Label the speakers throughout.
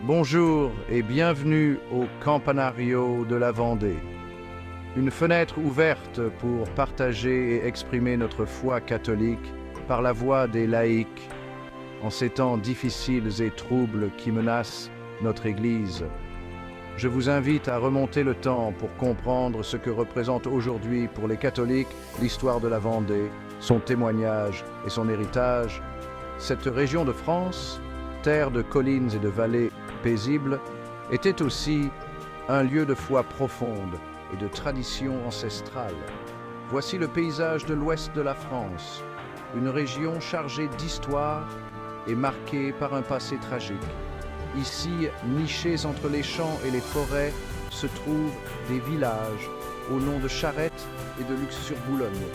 Speaker 1: Bonjour et bienvenue au Campanario de la Vendée. Une fenêtre ouverte pour partager et exprimer notre foi catholique par la voix des laïcs en ces temps difficiles et troubles qui menacent notre Église. Je vous invite à remonter le temps pour comprendre ce que représente aujourd'hui pour les catholiques l'histoire de la Vendée, son témoignage et son héritage. Cette région de France, terre de collines et de vallées paisibles, était aussi un lieu de foi profonde et de tradition ancestrale. Voici le paysage de l'ouest de la France, une région chargée d'histoire et marquée par un passé tragique. Ici, nichés entre les champs et les forêts, se trouvent des villages au nom de Charette et de Lux-sur-Boulogne.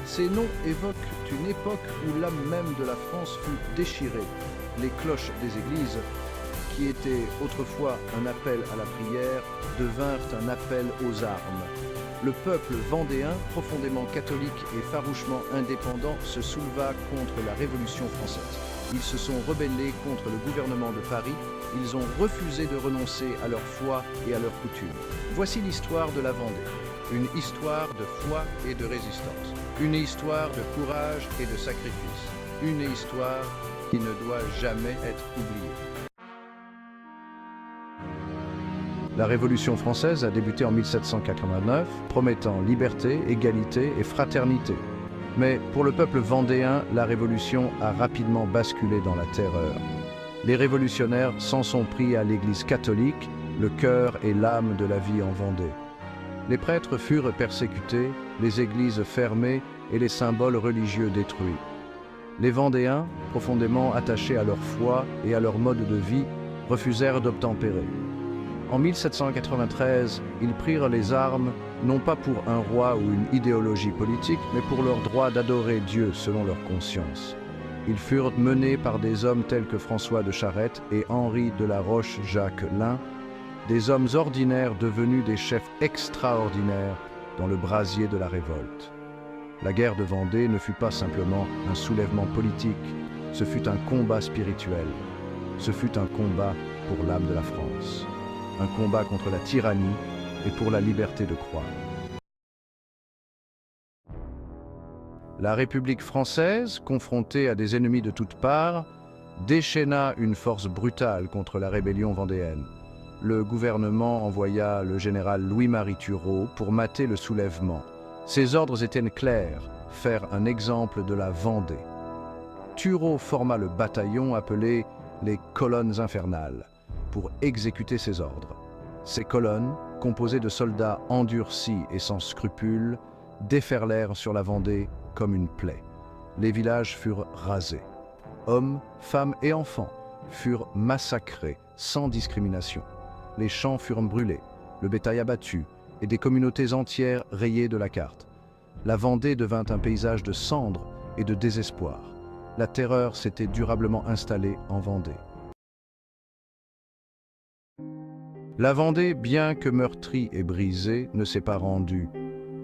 Speaker 1: Ces noms évoquent une époque où l'âme même de la France fut déchirée. Les cloches des églises, qui étaient autrefois un appel à la prière, devinrent un appel aux armes. Le peuple vendéen, profondément catholique et farouchement indépendant, se souleva contre la Révolution française. Ils se sont rebellés contre le gouvernement de Paris. Ils ont refusé de renoncer à leur foi et à leurs coutumes. Voici l'histoire de la Vendée. Une histoire de foi et de résistance. Une histoire de courage et de sacrifice. Une histoire qui ne doit jamais être oubliée. La Révolution française a débuté en 1789, promettant liberté, égalité et fraternité. Mais pour le peuple vendéen, la Révolution a rapidement basculé dans la terreur. Les révolutionnaires s'en sont pris à l'Église catholique, le cœur et l'âme de la vie en Vendée. Les prêtres furent persécutés, les églises fermées et les symboles religieux détruits. Les Vendéens, profondément attachés à leur foi et à leur mode de vie, refusèrent d'obtempérer. En 1793, ils prirent les armes, non pas pour un roi ou une idéologie politique, mais pour leur droit d'adorer Dieu selon leur conscience. Ils furent menés par des hommes tels que François de Charette et Henri de la Roche-Jacques-Lin, des hommes ordinaires devenus des chefs extraordinaires dans le brasier de la révolte. La guerre de Vendée ne fut pas simplement un soulèvement politique, ce fut un combat spirituel, ce fut un combat pour l'âme de la France, un combat contre la tyrannie et pour la liberté de croire. La République française, confrontée à des ennemis de toutes parts, déchaîna une force brutale contre la rébellion vendéenne. Le gouvernement envoya le général Louis-Marie Turreau pour mater le soulèvement. Ses ordres étaient clairs, faire un exemple de la Vendée. Turreau forma le bataillon appelé les colonnes infernales pour exécuter ses ordres. Ces colonnes, composées de soldats endurcis et sans scrupules, déferlèrent sur la Vendée comme une plaie. Les villages furent rasés. Hommes, femmes et enfants furent massacrés sans discrimination. Les champs furent brûlés, le bétail abattu et des communautés entières rayées de la carte. La Vendée devint un paysage de cendres et de désespoir. La terreur s'était durablement installée en Vendée. La Vendée, bien que meurtrie et brisée, ne s'est pas rendue.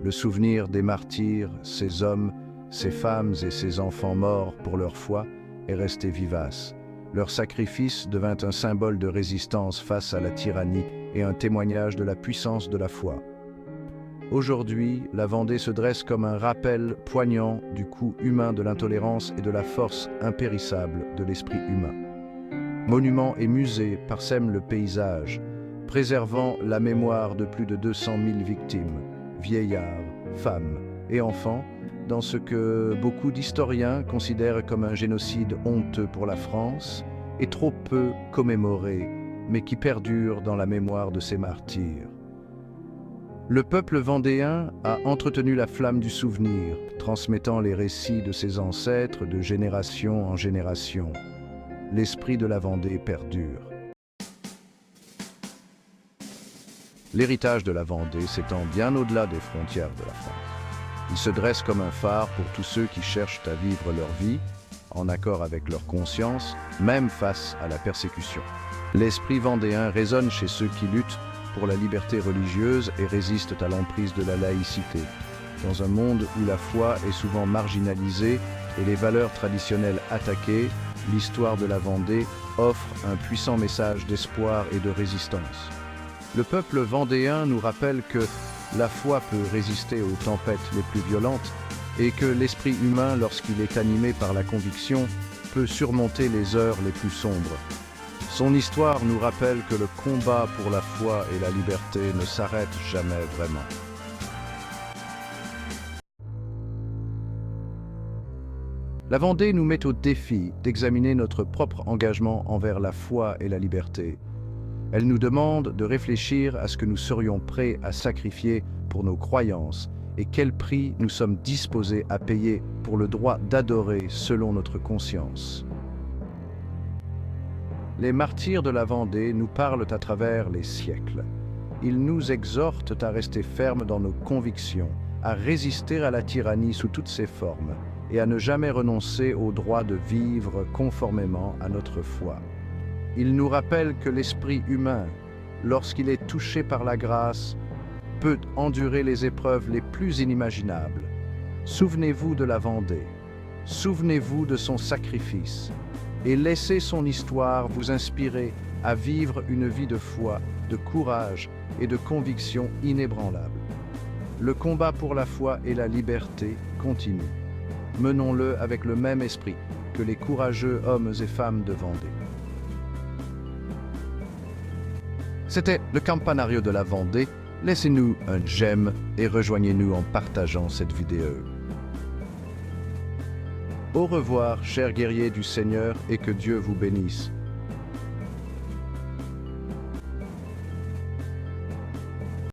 Speaker 1: Le souvenir des martyrs, ces hommes, ces femmes et ces enfants morts pour leur foi, est resté vivace. Leur sacrifice devint un symbole de résistance face à la tyrannie et un témoignage de la puissance de la foi. Aujourd'hui, la Vendée se dresse comme un rappel poignant du coût humain de l'intolérance et de la force impérissable de l'esprit humain. Monuments et musées parsèment le paysage, préservant la mémoire de plus de 200 000 victimes, vieillards, femmes et enfants, dans ce que beaucoup d'historiens considèrent comme un génocide honteux pour la France et trop peu commémoré, mais qui perdure dans la mémoire de ses martyrs. Le peuple vendéen a entretenu la flamme du souvenir, transmettant les récits de ses ancêtres de génération en génération. L'esprit de la Vendée perdure. L'héritage de la Vendée s'étend bien au-delà des frontières de la France. Il se dresse comme un phare pour tous ceux qui cherchent à vivre leur vie en accord avec leur conscience, même face à la persécution. L'esprit vendéen résonne chez ceux qui luttent pour la liberté religieuse et résistent à l'emprise de la laïcité. Dans un monde où la foi est souvent marginalisée et les valeurs traditionnelles attaquées, l'histoire de la Vendée offre un puissant message d'espoir et de résistance. Le peuple vendéen nous rappelle que la foi peut résister aux tempêtes les plus violentes et que l'esprit humain, lorsqu'il est animé par la conviction, peut surmonter les heures les plus sombres. Son histoire nous rappelle que le combat pour la foi et la liberté ne s'arrête jamais vraiment. La Vendée nous met au défi d'examiner notre propre engagement envers la foi et la liberté. Elle nous demande de réfléchir à ce que nous serions prêts à sacrifier pour nos croyances et quel prix nous sommes disposés à payer pour le droit d'adorer selon notre conscience. Les martyrs de la Vendée nous parlent à travers les siècles. Ils nous exhortent à rester fermes dans nos convictions, à résister à la tyrannie sous toutes ses formes et à ne jamais renoncer au droit de vivre conformément à notre foi. Ils nous rappellent que l'esprit humain, lorsqu'il est touché par la grâce, peut endurer les épreuves les plus inimaginables. Souvenez-vous de la Vendée, souvenez-vous de son sacrifice, et laissez son histoire vous inspirer à vivre une vie de foi, de courage et de conviction inébranlable. Le combat pour la foi et la liberté continue. Menons-le avec le même esprit que les courageux hommes et femmes de Vendée. C'était le Campanario de la Vendée. Laissez-nous un j'aime et rejoignez-nous en partageant cette vidéo. Au revoir, chers guerriers du Seigneur, et que Dieu vous bénisse.